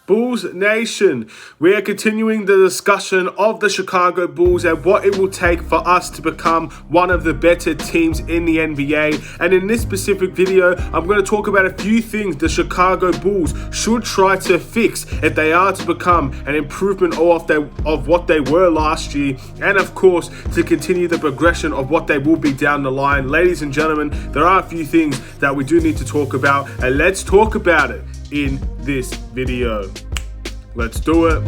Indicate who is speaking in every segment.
Speaker 1: Bulls Nation, we are continuing the discussion of the Chicago Bulls and what it will take for us to become one of the better teams in the NBA. And in this specific video, I'm going to talk about a few things the Chicago Bulls should try to fix if they are to become an improvement of what they were last year, and of course to continue the progression of what they will be down the line. Ladies and gentlemen, there are a few things that we do need to talk about, and let's talk about it in this video. Let's do it.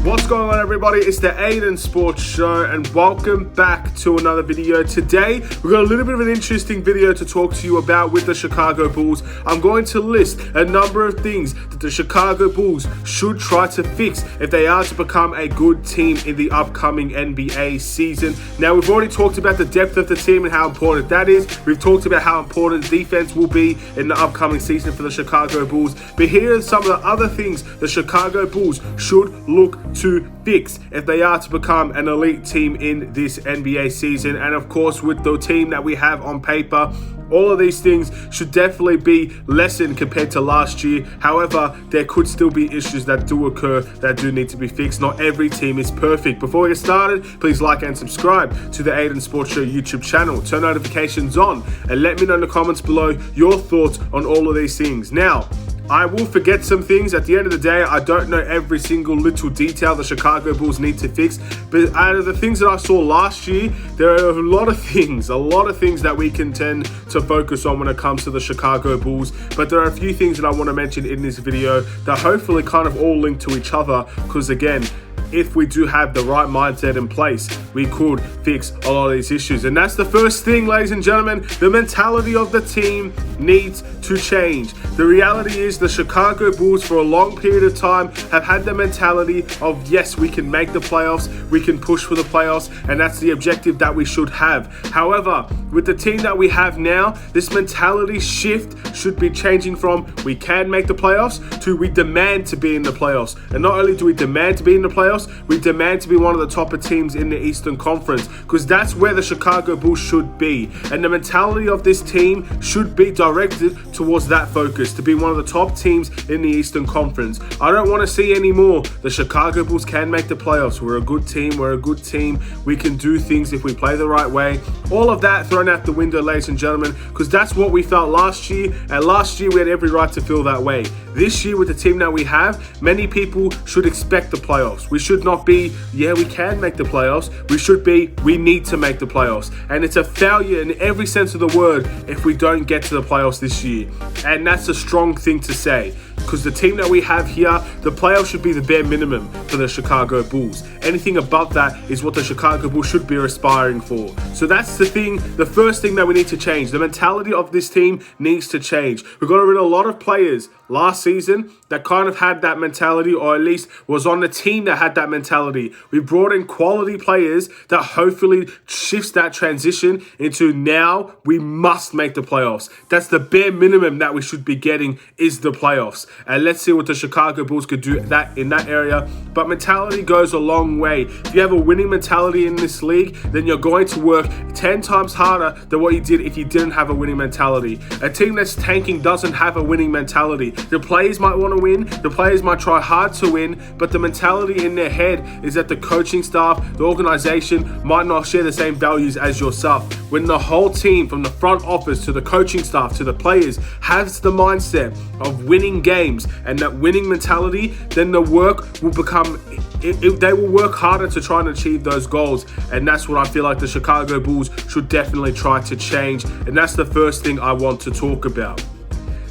Speaker 1: What's going on, everybody? It's the Aidan Sports Show and welcome back to another video. Today we've got a little bit of an interesting video to talk to you about with the Chicago Bulls. I'm going to list a number of things that the Chicago Bulls should try to fix if they are to become a good team in the upcoming NBA season. Now, we've already talked about the depth of the team and how important that is. We've talked about how important defense will be in the upcoming season for the Chicago Bulls. But here are some of the other things the Chicago Bulls should look to fix if they are to become an elite team in this NBA season. And of course, with the team that we have on paper, all of these things should definitely be lessened compared to last year. However, there could still be issues that do occur that do need to be fixed. Not every team is perfect. Before we get started, please like and subscribe to the Aidan Sports Show YouTube channel. Turn notifications on and let me know in the comments below your thoughts on all of these things. Now, I will forget some things. At the end of the day, I don't know every single little detail the Chicago Bulls need to fix. But out of the things that I saw last year, there are a lot of things that we can tend to focus on when it comes to the Chicago Bulls. But there are a few things that I want to mention in this video that hopefully kind of all link to each other. Because again, if we do have the right mindset in place, we could fix a lot of these issues. And that's the first thing, ladies and gentlemen. The mentality of the team needs to change. The reality is the Chicago Bulls for a long period of time have had the mentality of, yes, we can make the playoffs, we can push for the playoffs, and that's the objective that we should have. However, with the team that we have now, this mentality shift should be changing from we can make the playoffs to we demand to be in the playoffs. And not only do we demand to be in the playoffs, we demand to be one of the top teams in the Eastern Conference, because that's where the Chicago Bulls should be. And the mentality of this team should be directed towards that focus, to be one of the top teams in the Eastern Conference. I don't want to see any more. The Chicago Bulls can make the playoffs. We're a good team. We can do things if we play the right way. All of that thrown out the window, ladies and gentlemen, because that's what we felt last year. And last year we had every right to feel that way. This year with the team that we have, many people should expect the playoffs. We should not be, yeah, we can make the playoffs. We should be, we need to make the playoffs. And it's a failure in every sense of the word if we don't get to the playoffs this year. And that's a strong thing to say, because the team that we have here, the playoffs should be the bare minimum for the Chicago Bulls. Anything above that is what the Chicago Bulls should be aspiring for. So that's the thing, the first thing that we need to change. The mentality of this team needs to change. We got rid of a lot of players last season that kind of had that mentality, or at least was on the team that had that mentality. We brought in quality players that hopefully shifts that transition into now we must make the playoffs. That's the bare minimum that we should be getting, is the playoffs. And let's see what the Chicago Bulls could do that in that area. But mentality goes a long way. If you have a winning mentality in this league, then you're going to work 10 times harder than what you did if you didn't have a winning mentality. A team that's tanking doesn't have a winning mentality. The players might want to win, the players might try hard to win, but the mentality in their head is that the coaching staff, the organization might not share the same values as yourself. When the whole team, from the front office to the coaching staff to the players, has the mindset of winning games and that winning mentality, then the work will become, they will work harder to try and achieve those goals. And that's what I feel like the Chicago Bulls should definitely try to change. And that's the first thing I want to talk about.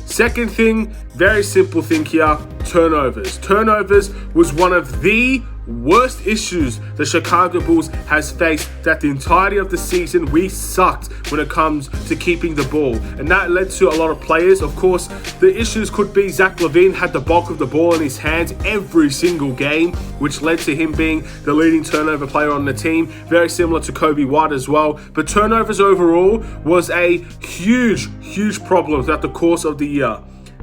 Speaker 1: Second thing, very simple thing here, turnovers. Turnovers was one of the worst issues the Chicago Bulls has faced that the entirety of the season. We sucked when it comes to keeping the ball, and that led to a lot of players. Of course, the issues could be Zach LaVine had the bulk of the ball in his hands every single game, which led to him being the leading turnover player on the team, very similar to Kobe White as well. But turnovers overall was a huge problem throughout the course of the year.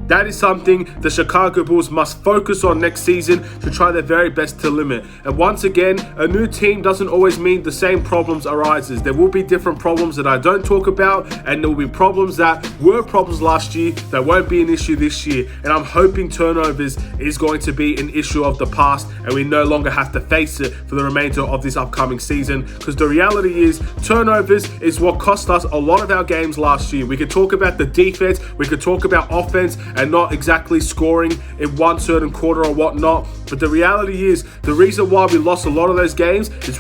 Speaker 1: That is something the Chicago Bulls must focus on next season to try their very best to limit. And once again, a new team doesn't always mean the same problems arises. There will be different problems that I don't talk about, and there will be problems that were problems last year that won't be an issue this year. And I'm hoping turnovers is going to be an issue of the past, and we no longer have to face it for the remainder of this upcoming season, because the reality is turnovers is what cost us a lot of our games last year. We could talk about the defense, we could talk about offense, and not exactly scoring in one certain quarter or whatnot. But the reality is, the reason why we lost a lot of those games is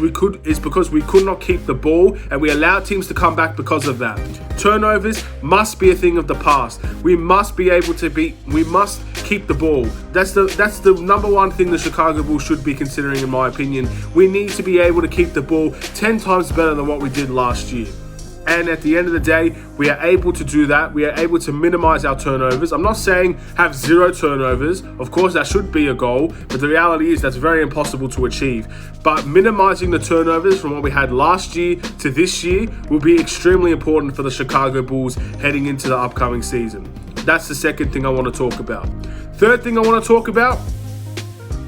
Speaker 1: because we could not keep the ball, and we allowed teams to come back because of that. Turnovers must be a thing of the past. We must keep the ball. That's the number one thing the Chicago Bulls should be considering, in my opinion. We need to be able to keep the ball 10 times better than what we did last year. And at the end of the day, we are able to do that. We are able to minimize our turnovers. I'm not saying have 0 turnovers. Of course, that should be a goal. But the reality is that's very impossible to achieve. But minimizing the turnovers from what we had last year to this year will be extremely important for the Chicago Bulls heading into the upcoming season. That's the second thing I want to talk about. Third thing I want to talk about,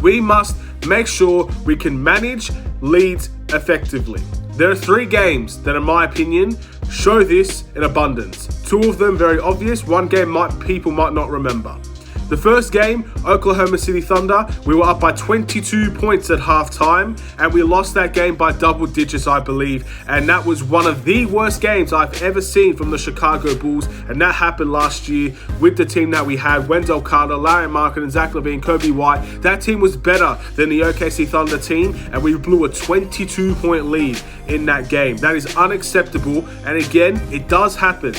Speaker 1: we must make sure we can manage leads effectively. There are 3 games that, in my opinion, show this in abundance. 2 of them very obvious. 1 game people might not remember. The first game, Oklahoma City Thunder, we were up by 22 points at halftime, and we lost that game by double digits, I believe. And that was one of the worst games I've ever seen from the Chicago Bulls. And that happened last year with the team that we had: Wendell Carter, Larry Markin, and Zach LaVine, Kobe White. That team was better than the OKC Thunder team, and we blew a 22-point lead in that game. That is unacceptable, and again, it does happen.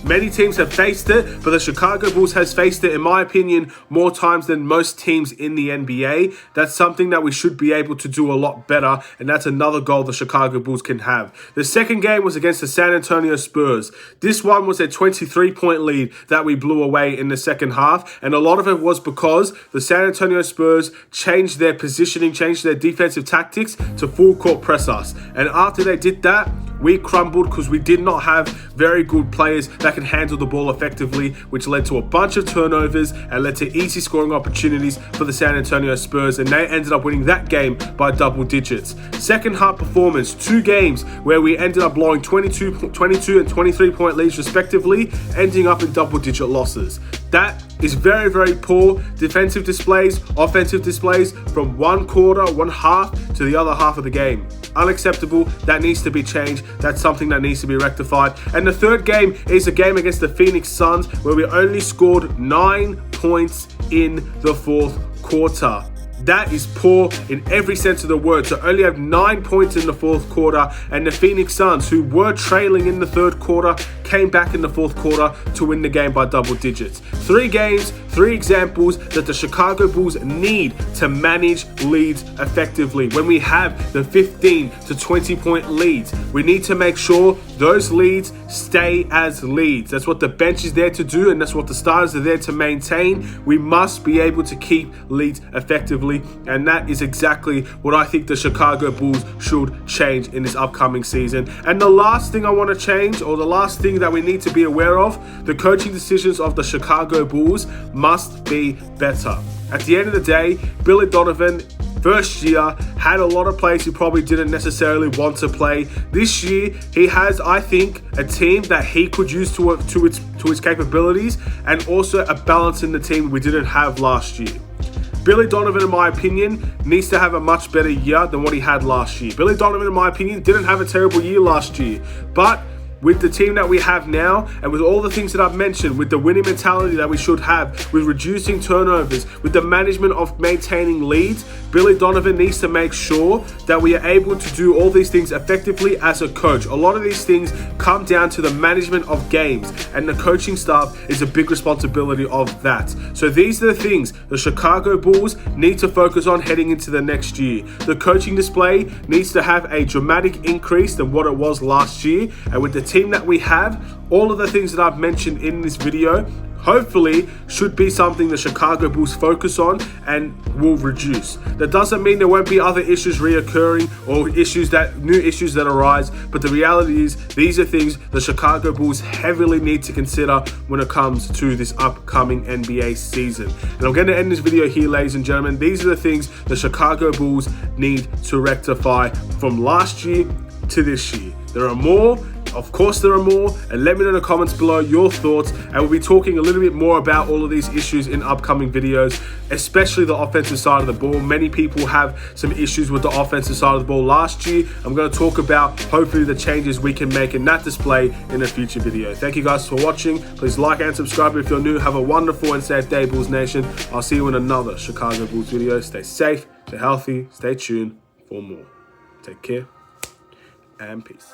Speaker 1: Many teams have faced it, but the Chicago Bulls has faced it, in my opinion, more times than most teams in the NBA. That's something that we should be able to do a lot better, and that's another goal the Chicago Bulls can have. The second game was against the San Antonio Spurs. This one was a 23-point lead that we blew away in the second half, and a lot of it was because the San Antonio Spurs changed their positioning, changed their defensive tactics to full court press us. And after they did that, we crumbled because we did not have very good players that can handle the ball effectively, which led to a bunch of turnovers and led to easy scoring opportunities for the San Antonio Spurs, and they ended up winning that game by double digits. Second half performance, 2 games where we ended up blowing 22 and 23-point leads respectively, ending up in double-digit losses. That is very, very poor defensive displays, offensive displays from one half to the other half of the game. Unacceptable. That needs to be changed. That's something that needs to be rectified. And the third game is a game against the Phoenix Suns where we only scored 9 points in the fourth quarter. That is poor in every sense of the word. To only have 9 points in the fourth quarter, and the Phoenix Suns, who were trailing in the third quarter, came back in the fourth quarter to win the game by double digits. 3 games, 3 examples that the Chicago Bulls need to manage leads effectively. When we have the 15 to 20 point leads, we need to make sure those leads stay as leads. That's what the bench is there to do, and that's what the starters are there to maintain. We must be able to keep leads effectively, and that is exactly what I think the Chicago Bulls should change in this upcoming season. And the last thing I want to change, or the last thing that we need to be aware of, the coaching decisions of the Chicago Bulls must be better. At the end of the day, Billy Donovan, first year, had a lot of players who probably didn't necessarily want to play. This year, he has, I think, a team that he could use to its capabilities, and also a balance in the team we didn't have last year. Billy Donovan, in my opinion, needs to have a much better year than what he had last year. Billy Donovan, in my opinion, didn't have a terrible year last year, but with the team that we have now, and with all the things that I've mentioned, with the winning mentality that we should have, with reducing turnovers, with the management of maintaining leads, Billy Donovan needs to make sure that we are able to do all these things effectively as a coach. A lot of these things come down to the management of games, and the coaching staff is a big responsibility of that. So these are the things the Chicago Bulls need to focus on heading into the next year. The coaching display needs to have a dramatic increase than what it was last year, and with the team that we have, all of the things that I've mentioned in this video, hopefully should be something the Chicago Bulls focus on and will reduce. That doesn't mean there won't be other issues reoccurring or new issues that arise, but the reality is these are things the Chicago Bulls heavily need to consider when it comes to this upcoming NBA season. And I'm going to end this video here, ladies and gentlemen. These are the things the Chicago Bulls need to rectify from last year to this year. There are more. Of course there are more, and let me know in the comments below your thoughts, and we'll be talking a little bit more about all of these issues in upcoming videos, especially the offensive side of the ball. Many people have some issues with the offensive side of the ball last year. I'm going to talk about hopefully the changes we can make in that display in a future video. Thank you guys for watching. Please like and subscribe if you're new. Have a wonderful and safe day, Bulls Nation. I'll see you in another Chicago Bulls video. Stay safe, stay healthy, stay tuned for more. Take care and peace.